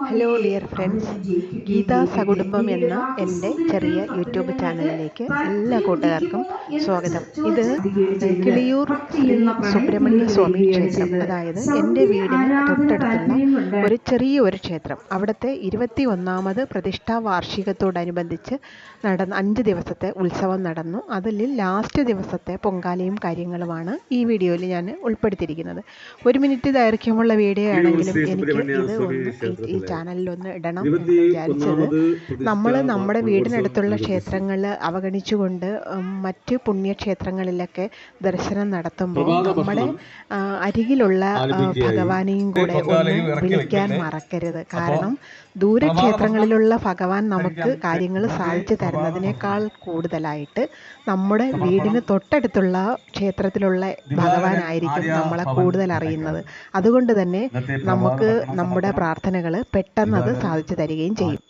Hello dear friends, Gita സകുടുംബം എന്ന എൻ്റെ ചെറിയ യൂട്യൂബ് ചാനലിലേക്ക് എല്ലാ കൂട്ടുകാർക്കും സ്വാഗതം. ഇത് കിളിയൂർ ശ്രീ സുബ്രഹ്മണ്യ സ്വാമി ക്ഷേത്രം, അതായത് എൻ്റെ വീടിന് തൊട്ടടുത്തുള്ള ഒരു ചെറിയൊരു ക്ഷേത്രം. അവിടുത്തെ 21ാമത് പ്രതിഷ്ഠാ വാർഷികത്തോടനുബന്ധിച്ച് 5 ദിവസത്തെ ഉത്സവം നടന്നു. അതിൽ ലാസ്റ്റ് ദിവസത്തെ പൊങ്കാലയും കാര്യങ്ങളുമാണ് ഈ വീഡിയോയിൽ ഞാൻ ഉൾപ്പെടുത്തിയിരിക്കുന്നത്. 1 മിനിറ്റ് ദൈർഘ്യമുള്ള വീഡിയോ ആണെങ്കിലും എനിക്ക് ഇത് ഈ ചാനലിലൊന്ന് ഇടണം എന്ന് വിചാരിച്ചത്, നമ്മൾ നമ്മുടെ വീടിനടുത്തുള്ള ക്ഷേത്രങ്ങൾ അവഗണിച്ചുകൊണ്ട് മറ്റ് പുണ്യക്ഷേത്രങ്ങളിലൊക്കെ ദർശനം നടത്തുമ്പോൾ നമ്മുടെ അരികിലുള്ള ഭഗവാനെയും കൂടെ ഒന്ന് വിളിക്കാൻ മറക്കരുത്. കാരണം ദൂരക്ഷേത്രങ്ങളിലുള്ള ഭഗവാൻ നമുക്ക് കാര്യങ്ങൾ സാധിച്ചു തരുന്നതിനേക്കാൾ കൂടുതലായിട്ട് നമ്മുടെ വീടിന് തൊട്ടടുത്തുള്ള ക്ഷേത്രത്തിലുള്ള ഭഗവാനായിരിക്കും നമ്മളെ കൂടുതൽ അറിയുന്നത്. അതുകൊണ്ട് തന്നെ നമുക്ക് നമ്മുടെ പ്രാർത്ഥനകൾ പെട്ടെന്ന് അത് സാധിച്ചു തരികയും ചെയ്യും.